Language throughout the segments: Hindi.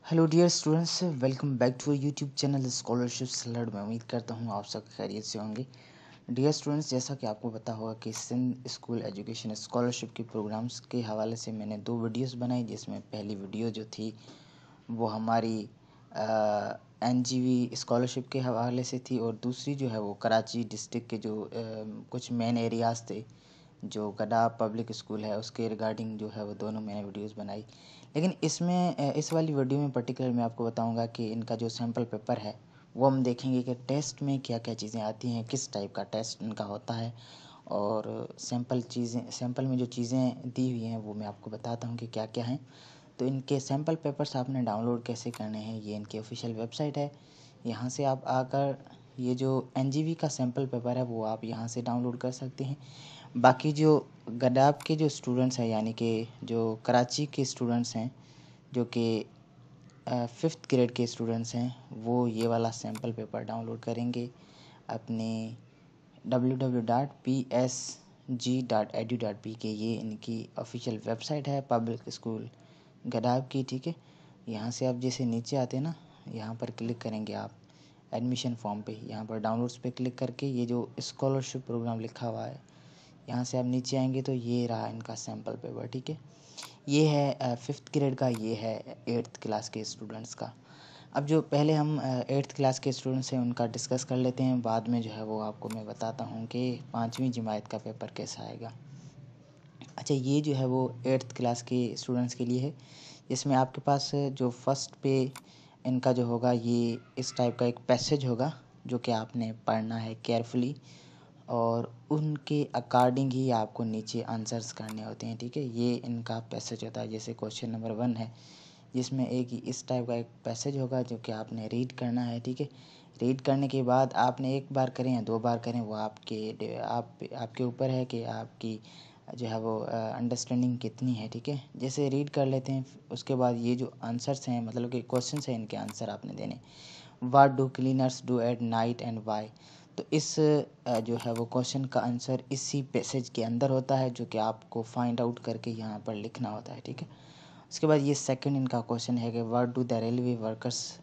Hello dear students, welcome back to YouTube channel scholarship salad में। उम्मीद करता हूँ आप सब खैरियत से होंगे। डियर स्टूडेंट्स, जैसा कि आपको पता होगा कि सिंध स्कूल एजुकेशन स्कॉलरशिप के प्रोग्राम्स के हवाले से मैंने 2 वीडियोस बनाई, जिसमें पहली वीडियो जो थी वो हमारी NGV स्कॉलरशिप के हवाले से थी, और दूसरी जो है वो कराची डिस्ट्रिक्ट के जो कुछ मेन एरियाज़ थे जो गडा पब्लिक स्कूल है उसके रिगार्डिंग जो है वो दोनों मैंने वीडियोस बनाई। लेकिन इसमें इस वाली वीडियो में पर्टिकुलर मैं आपको बताऊंगा कि इनका जो सैम्पल पेपर है वो हम देखेंगे कि टेस्ट में क्या क्या चीज़ें आती हैं, किस टाइप का टेस्ट इनका होता है, और सैम्पल में जो चीज़ें दी हुई हैं वो मैं आपको बताता हूँ कि क्या क्या हैं। तो इनके सैम्पल पेपर्स आपने डाउनलोड कैसे करने हैं, ये इनकी ऑफिशियल वेबसाइट है। यहाँ से आप आकर ये जो NGV का सैम्पल पेपर है वो आप यहाँ से डाउनलोड कर सकते हैं। बाकी जो गडाब के जो स्टूडेंट्स हैं, यानी कि जो कराची के स्टूडेंट्स हैं, जो कि 5th ग्रेड के स्टूडेंट्स हैं, वो ये वाला सैम्पल पेपर डाउनलोड करेंगे अपने www.psg.edu.p ये इनकी ऑफिशियल वेबसाइट है पब्लिक स्कूल गडाब की। ठीक है, यहाँ से आप जैसे नीचे आते हैं ना, यहाँ पर क्लिक करेंगे आप एडमिशन फॉर्म पे, यहाँ पर डाउनलोड्स पे क्लिक करके ये जो स्कॉलरशिप प्रोग्राम लिखा हुआ है यहाँ से आप नीचे आएंगे तो ये रहा इनका सैम्पल पेपर। ठीक है, ये है 5th ग्रेड का, ये है 8th क्लास के स्टूडेंट्स का। अब जो पहले हम 8th क्लास के स्टूडेंट्स हैं उनका डिस्कस कर लेते हैं, बाद में जो है वो आपको मैं बताता हूँ कि 5वीं जमात का पेपर कैसा आएगा। अच्छा, ये जो है वो 8th क्लास के स्टूडेंट्स के लिए है। इसमें आपके पास जो फर्स्ट पे इनका जो होगा ये इस टाइप का एक पैसेज होगा जो कि आपने पढ़ना है केयरफुली, और उनके अकॉर्डिंग ही आपको नीचे आंसर्स करने होते हैं। ठीक है, ये इनका पैसेज होता है। जैसे क्वेश्चन नंबर 1 है जिसमें एक इस टाइप का एक पैसेज होगा जो कि आपने रीड करना है। ठीक है, रीड करने के बाद आपने एक बार करें या 2 बार करें वो आपके ऊपर है कि आपकी जो है वो अंडरस्टैंडिंग कितनी है। ठीक है, जैसे रीड कर लेते हैं, उसके बाद ये जो आंसर्स हैं, मतलब कि क्वेश्चंस हैं, इनके आंसर आपने देने। What do cleaners do at night and why. तो इस जो है वो क्वेश्चन का आंसर इसी पैसेज के अंदर होता है जो कि आपको फाइंड आउट करके यहाँ पर लिखना होता है। ठीक है, उसके बाद ये सेकंड इनका क्वेश्चन है कि what do the railway workers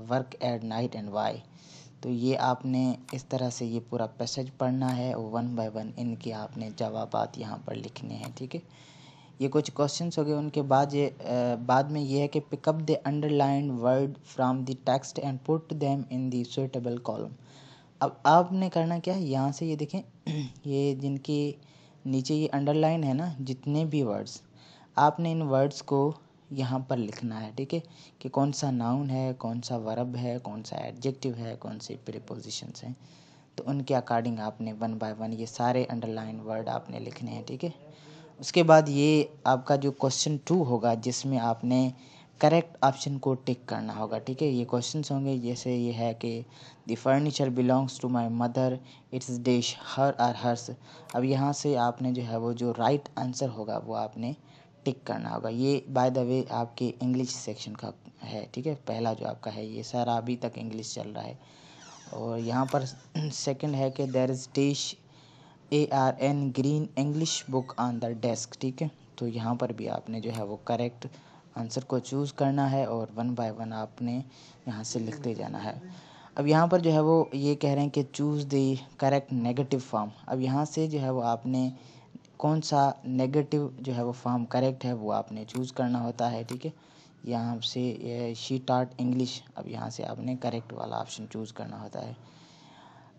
work at night and why. तो ये आपने इस तरह से ये पूरा पैसेज पढ़ना है और 1 बाय 1 इनके आपने जवाबात यहाँ पर लिखने हैं। ठीक है, ये कुछ क्वेश्चंस हो गए। उनके बाद बाद में ये है कि pick up the underlined word from the text and put them in the suitable column. अब आपने करना क्या है, यहाँ से ये देखें ये जिनके नीचे ये अंडरलाइन है ना, जितने भी वर्ड्स, आपने इन वर्ड्स को यहाँ पर लिखना है। ठीक है, कि कौन सा नाउन है, कौन सा वर्ब है, कौन सा एडजेक्टिव है, कौन से प्रीपोजिशंस हैं। तो उनके अकॉर्डिंग आपने 1 बाय 1 ये सारे अंडरलाइन वर्ड आपने लिखने हैं। ठीक है, उसके बाद ये आपका जो क्वेश्चन 2 होगा जिसमें आपने करेक्ट ऑप्शन को टिक करना होगा। ठीक है, ये क्वेश्चंस होंगे जैसे ये है कि the furniture belongs to my mother, it's dish her or hers. अब यहाँ से आपने जो है वो जो राइट आंसर होगा वो आपने टिक करना होगा। ये बाय द वे आपके इंग्लिश सेक्शन का है। ठीक है, पहला जो आपका है ये सारा अभी तक इंग्लिश चल रहा है। और यहाँ पर सेकंड है कि there is dish ARN green English book on the desk. ठीक है, तो यहाँ पर भी आपने जो है वो करेक्ट आंसर को चूज़ करना है और 1 बाय 1 आपने यहाँ से लिखते जाना है। अब यहाँ पर जो है वो ये कह रहे हैं कि choose the correct negative form. अब यहाँ से जो है वो आपने कौन सा नेगेटिव जो है वो फॉर्म करेक्ट है वो आपने चूज़ करना होता है। ठीक है, यहाँ से शी टॉट इंग्लिश, अब यहाँ से आपने करेक्ट वाला ऑप्शन चूज़ करना होता है।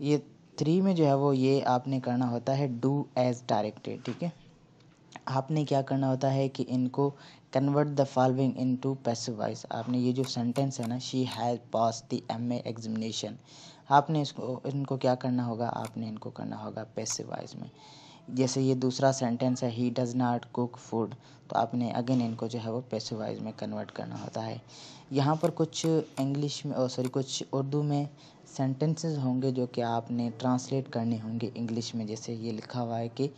ये 3 में जो है वो ये आपने करना होता है डू एज डायरेक्टेड। ठीक है, आपने क्या करना होता है कि इनको convert the following into passive voice. आपने ये जो सेंटेंस है ना, she has pass the MA examination, आपने इनको क्या करना होगा, आपने इनको करना होगा पैसिव वॉइस में। जैसे ये दूसरा सेंटेंस है he does not cook food, तो आपने अगेन इनको जो है वो पैसिव वॉइस में कन्वर्ट करना होता है। यहाँ पर कुछ इंग्लिश में कुछ उर्दू में सेंटेंसेस होंगे जो कि आपने ट्रांसलेट करने होंगे इंग्लिश में। जैसे ये लिखा हुआ है कि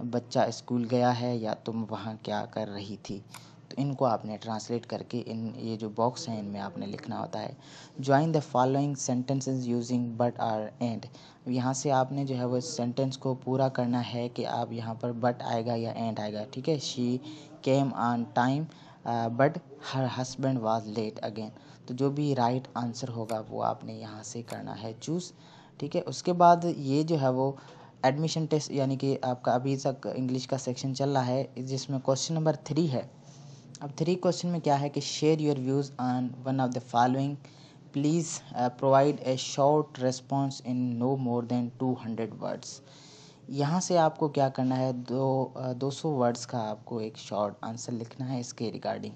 बच्चा स्कूल गया है या तुम वहाँ क्या कर रही थी, तो इनको आपने ट्रांसलेट करके इन ये जो बॉक्स हैं इनमें आपने लिखना होता है। Join the following sentences using but or and. यहाँ से आपने जो है वो सेंटेंस को पूरा करना है कि आप यहाँ पर बट आएगा या एंड आएगा। ठीक है, she came on time but her husband was late again. तो जो भी राइट आंसर होगा वो आपने यहाँ से करना है चूज़, ठीक है। उसके बाद ये जो है वो एडमिशन टेस्ट, यानी कि आपका अभी तक इंग्लिश का सेक्शन चल रहा है जिसमें क्वेश्चन नंबर 3 है। अब 3 क्वेश्चन में क्या है कि share your views on one of the following, please provide a short response in no more than 200 words. यहाँ से आपको क्या करना है, 200 वर्ड्स का आपको एक शॉर्ट आंसर लिखना है इसके regarding.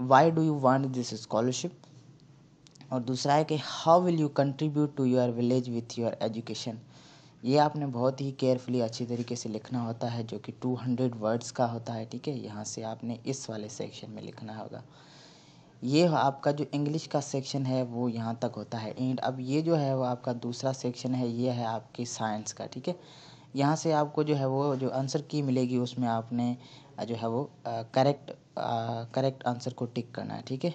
Why do you want this scholarship, और दूसरा है कि how will you contribute to your village with your education. ये आपने बहुत ही केयरफुली अच्छी तरीके से लिखना होता है, जो कि 200 वर्ड्स का होता है, ठीक है। यहाँ से आपने इस वाले सेक्शन में लिखना होगा। ये आपका जो इंग्लिश का सेक्शन है वो यहाँ तक होता है एंड। अब ये जो है वो आपका दूसरा सेक्शन है, ये है आपकी साइंस का, ठीक है। यहाँ से आपको जो है वो जो आंसर की मिलेगी उसमें आपने जो है वो करेक्ट आंसर को टिक करना है, ठीक है।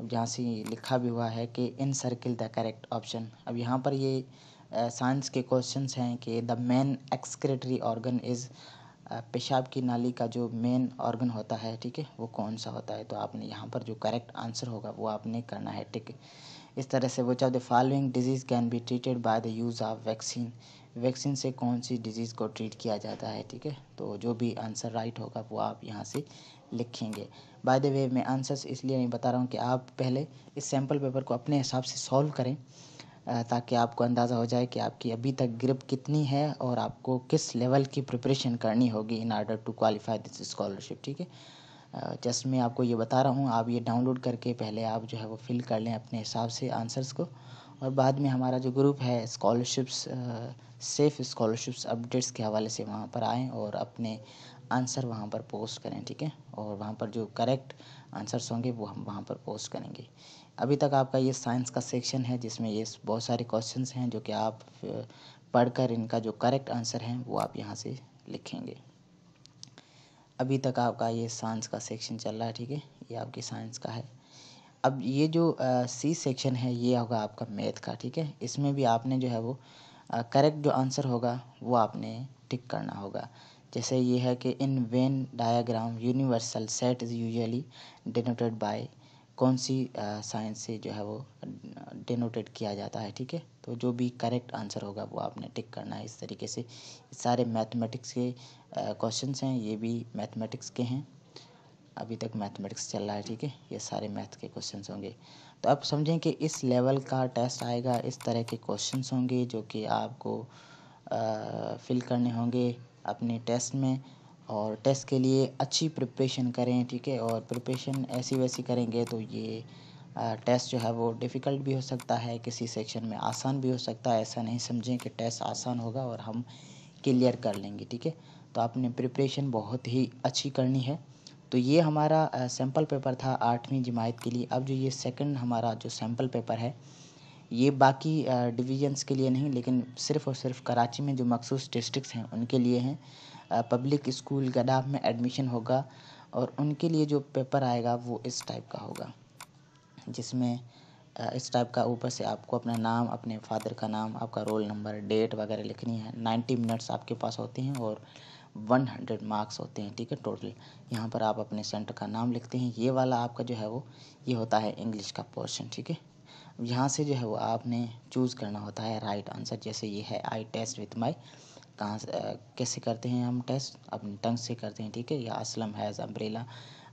अब यहाँ से लिखा भी हुआ है कि इन सर्किल द करेक्ट ऑप्शन। अब यहाँ पर ये साइंस के क्वेश्चंस हैं कि the main excretory organ is, पेशाब की नाली का जो मेन ऑर्गन होता है, ठीक है, वो कौन सा होता है। तो आपने यहाँ पर जो करेक्ट आंसर होगा वो आपने करना है, ठीक है। इस तरह से which of the following disease can be treated by the use of vaccine, vaccine से कौन सी डिजीज़ को ट्रीट किया जाता है, ठीक है। तो जो भी आंसर राइट होगा वो आप यहाँ से लिखेंगे। बाय द वे मैं आंसर्स इसलिए नहीं बता रहा हूँ कि आप पहले इस सैम्पल पेपर को अपने हिसाब से सॉल्व करें, ताकि आपको अंदाज़ा हो जाए कि आपकी अभी तक ग्रिप कितनी है और आपको किस लेवल की प्रिपरेशन करनी होगी in order to qualify this scholarship, ठीक है। जस्ट मैं आपको ये बता रहा हूँ, आप ये डाउनलोड करके पहले आप जो है वो फिल कर लें अपने हिसाब से आंसर्स को, और बाद में हमारा जो ग्रुप है स्कॉलरशिप्स, सेफ स्कॉलरशिप्स अपडेट्स के हवाले से वहाँ पर आएँ और अपने आंसर वहाँ पर पोस्ट करें, ठीक है। और वहाँ पर जो करेक्ट आंसर्स होंगे वो हम वहाँ पर पोस्ट करेंगे। अभी तक आपका ये साइंस का सेक्शन है जिसमें ये बहुत सारे क्वेश्चंस हैं जो कि आप पढ़कर इनका जो करेक्ट आंसर है वो आप यहाँ से लिखेंगे। अभी तक आपका ये साइंस का सेक्शन चल रहा है, ठीक है, ये आपकी साइंस का है। अब ये जो सी सेक्शन है ये होगा आपका मैथ का, ठीक है। इसमें भी आपने जो है वो करेक्ट जो आंसर होगा वो आपने टिक करना होगा। जैसे ये है कि in Venn diagram universal set is usually denoted by, कौन सी साइंस से जो है वो डिनोटेड किया जाता है, ठीक है। तो जो भी करेक्ट आंसर होगा वो आपने टिक करना है इस तरीके से। सारे मैथमेटिक्स के क्वेश्चंस हैं, ये भी मैथमेटिक्स के हैं। अभी तक मैथमेटिक्स चल रहा है, ठीक है, ये सारे मैथ के क्वेश्चंस होंगे। तो आप समझें कि इस लेवल का टेस्ट आएगा, इस तरह के क्वेश्चंस होंगे जो कि आपको फिल करने होंगे अपने टेस्ट में। और टेस्ट के लिए अच्छी प्रिपरेशन करें, ठीक है। और प्रिपरेशन ऐसी वैसी करेंगे तो ये टेस्ट जो है वो डिफ़िकल्ट भी हो सकता है, किसी सेक्शन में आसान भी हो सकता है। ऐसा नहीं समझें कि टेस्ट आसान होगा और हम क्लियर कर लेंगे, ठीक है। तो आपने प्रिपरेशन बहुत ही अच्छी करनी है। तो ये हमारा सैम्पल पेपर था 8वीं जमात के लिए। अब जो ये सेकंड हमारा जो सैम्पल पेपर है ये बाकी डिवीजन्स के लिए नहीं, लेकिन सिर्फ़ और सिर्फ कराची में जो मखसूस डिस्ट्रिक्ट्स हैं उनके लिए हैं। पब्लिक स्कूल गडाफ में एडमिशन होगा और उनके लिए जो पेपर आएगा वो इस टाइप का होगा, जिसमें इस टाइप का ऊपर से आपको अपना नाम, अपने फादर का नाम, आपका रोल नंबर, डेट वगैरह लिखनी है। 90 मिनट्स आपके पास होते हैं और 100 मार्क्स होते हैं, ठीक है, टोटल। यहाँ पर आप अपने सेंटर का नाम लिखते हैं। ये वाला आपका जो है वो ये होता है इंग्लिश का पोर्शन, ठीक है। यहाँ से जो है वो आपने चूज़ करना होता है राइट आंसर। जैसे ये है आई टेस्ट विथ माई, कहाँ से कैसे करते हैं हम टेस्ट, अपनी टंग से करते हैं, ठीक है। या असलम हैज़ अम्ब्रेला।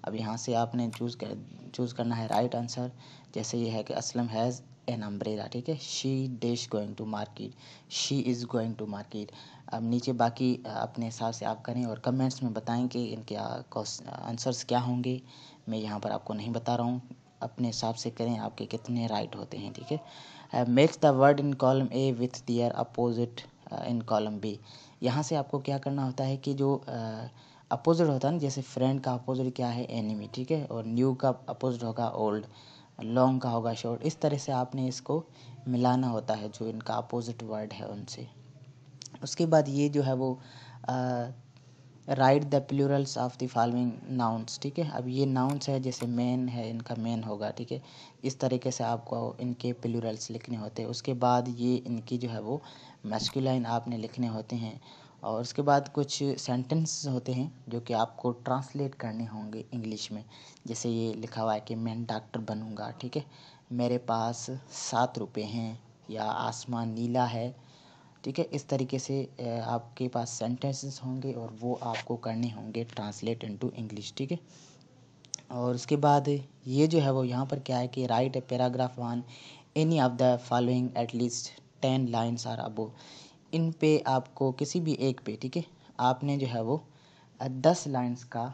अब यहाँ से आपने चूज़ करना है राइट आंसर। जैसे ये है कि असलम हैज़ एन अम्ब्रेला, ठीक है। She dash going to market, she is going to market. अब नीचे बाकी अपने हिसाब से आप करें और कमेंट्स में बताएं कि इनके आंसर्स क्या होंगे। मैं यहाँ पर आपको नहीं बता रहा हूँ, अपने हिसाब से करें आपके कितने राइट होते हैं, ठीक है। Match the word in column A with their opposite in column B. यहाँ से आपको क्या करना होता है कि जो अपोजिट होता है ना, जैसे फ्रेंड का अपोजिट क्या है, एनिमी, ठीक है। और न्यू का अपोजिट होगा ओल्ड, लॉन्ग का होगा शॉर्ट। इस तरह से आपने इसको मिलाना होता है जो इनका अपोजिट वर्ड है उनसे। उसके बाद ये जो है वो right the Plurals of the following nouns, ठीक है। अब ये नाउन्स है, जैसे मैन है, इनका मैन होगा, ठीक है। इस तरीके से आपको इनके प्लूरल्स लिखने होते हैं। उसके बाद ये इनकी जो है वो मैस्कुलाइन आपने लिखने होते हैं। और उसके बाद कुछ सेंटेंस होते हैं जो कि आपको ट्रांसलेट करने होंगे इंग्लिश में। जैसे ये लिखा हुआ है कि मैं डॉक्टर बनूंगा, ठीक है, मेरे पास 7 रुपये हैं, या आसमान नीला है, ठीक है। इस तरीके से आपके पास सेंटेंसेस होंगे और वो आपको करने होंगे ट्रांसलेट इनटू इंग्लिश, ठीक है। और उसके बाद ये जो है वो यहाँ पर क्या है कि write a paragraph on any of the following at least 10 lines are above. इन पे आपको किसी भी एक पे, ठीक है, आपने जो है वो 10 लाइन्स का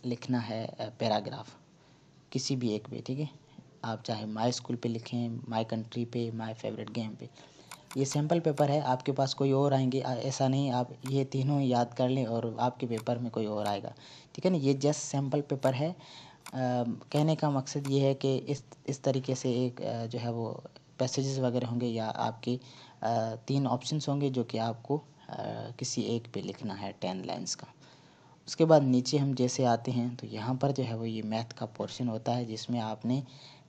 लिखना है पैराग्राफ, किसी भी एक पे, ठीक है। आप चाहे माय स्कूल पे लिखें, माय कंट्री पे, माय फेवरेट गेम पे। ये सैम्पल पेपर है, आपके पास कोई और आएंगे, ऐसा नहीं आप ये तीनों याद कर लें और आपके पेपर में कोई और आएगा, ठीक है ना। ये जस्ट सैम्पल पेपर है। कहने का मकसद ये है कि इस तरीके से एक जो है वो पैसेजेस वगैरह होंगे, या आपके 3 ऑप्शंस होंगे जो कि आपको किसी एक पे लिखना है 10 लाइन्स का। उसके बाद नीचे हम जैसे आते हैं तो यहाँ पर जो है वो ये मैथ का पोर्शन होता है, जिसमें आपने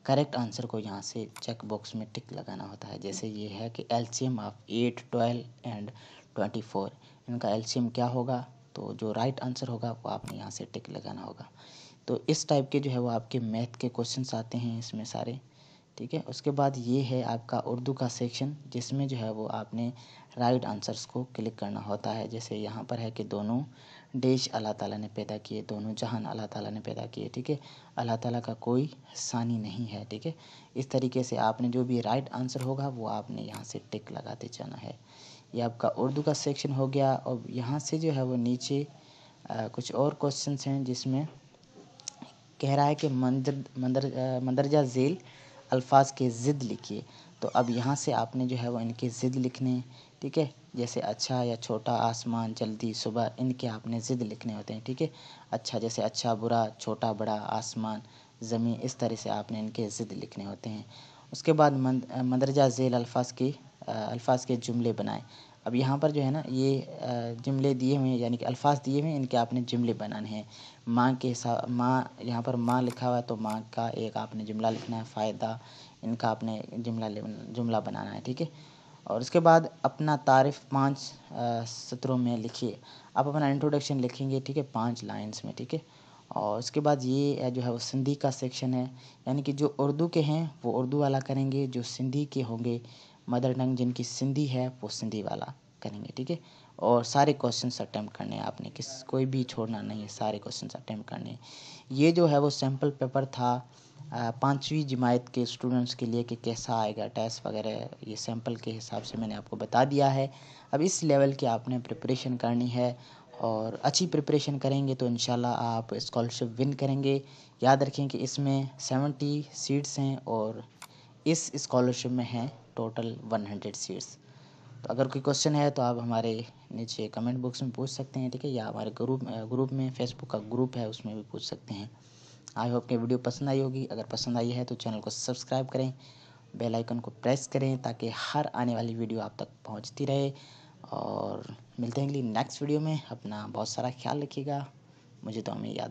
करेक्ट आंसर को यहाँ से चेक बॉक्स में टिक लगाना होता है। जैसे ये है कि एलसीएम ऑफ 8, 12 एंड 24, इनका एलसीएम क्या होगा, तो जो राइट आंसर होगा वो आपने यहाँ से टिक लगाना होगा। तो इस टाइप के जो है वो आपके मैथ के क्वेश्चंस आते हैं इसमें सारे, ठीक है। उसके बाद ये है आपका उर्दू का सेक्शन, जिसमें जो है वो आपने राइट आंसर्स को क्लिक करना होता है। जैसे यहाँ पर है कि दोनों देश अल्लाह ताला ने पैदा किए, दोनों जहान अल्लाह ताला ने पैदा किए, ठीक है, अल्लाह ताला का कोई सानी नहीं है, ठीक है। इस तरीके से आपने जो भी राइट आंसर होगा वो आपने यहाँ से टिक लगाते जाना है। ये आपका उर्दू का सेक्शन हो गया। और यहाँ से जो है वो नीचे कुछ और क्वेश्चंस हैं, जिसमें कह रहा है कि मंदरजा झेल अल्फाज के ज़िद लिखिए। तो अब यहाँ से आपने जो है वो इनके ज़िद लिखने, ठीक है। जैसे अच्छा या छोटा, आसमान, जल्दी, सुबह, इनके आपने ज़िद लिखने होते हैं, ठीक है। अच्छा जैसे अच्छा बुरा, छोटा बड़ा, आसमान, ज़मीन, इस तरह से आपने इनके ज़िद लिखने होते हैं। उसके बाद मंदरजा झेल अल्फाज के जुमले बनाएं। अब यहाँ पर जो है ना ये जुमले दिए हुए हैं, यानी कि अल्फाज दिए हुए हैं, इनके आपने जुमले बनाने हैं। माँ के हिसाब, माँ, यहाँ पर माँ लिखा हुआ है तो माँ का एक आपने जुमला लिखना है। फ़ायदा, इनका आपने जुमला बनाना है, ठीक है। और उसके बाद अपना तारीफ़ 5 सत्रों में लिखिए। आप अपना इंट्रोडक्शन लिखेंगे, ठीक है, 5 लाइन्स में, ठीक है। और उसके बाद ये जो है वो सिंधी का सेक्शन है, यानी कि जो उर्दू के हैं वो उर्दू वाला करेंगे, जो सिंधी के होंगे, मदर टंग जिनकी सिंधी है, वो सिंधी वाला करेंगे, ठीक है। और सारे क्वेश्चंस अटेम्प्ट करने हैं आपने, कोई भी छोड़ना नहीं है, सारे क्वेश्चंस अटेम्प्ट करने हैं। ये जो है वो सैम्पल पेपर था 5वीं जमात के स्टूडेंट्स के लिए कि कैसा आएगा टेस्ट वगैरह, ये सैम्पल के हिसाब से मैंने आपको बता दिया है। अब इस लेवल की आपने प्रिपरेशन करनी है, और अच्छी प्रिपरेशन करेंगे तो इंशाल्लाह आप स्कॉलरशिप विन करेंगे। याद रखें कि इसमें 70 सीट्स हैं और इस स्कॉलरशिप में हैं टोटल 100 सीट्स। तो अगर कोई क्वेश्चन है तो आप हमारे नीचे कमेंट बॉक्स में पूछ सकते हैं, ठीक है, या हमारे ग्रुप में, फेसबुक का ग्रुप है उसमें भी पूछ सकते हैं। आई होप कि वीडियो पसंद आई होगी। अगर पसंद आई है तो चैनल को सब्सक्राइब करें, बेल आइकन को प्रेस करें, ताकि हर आने वाली वीडियो आप तक पहुंचती रहे। और मिलते हैं अगली नेक्स्ट वीडियो में। अपना बहुत सारा ख्याल रखिएगा। मुझे तो हमें याद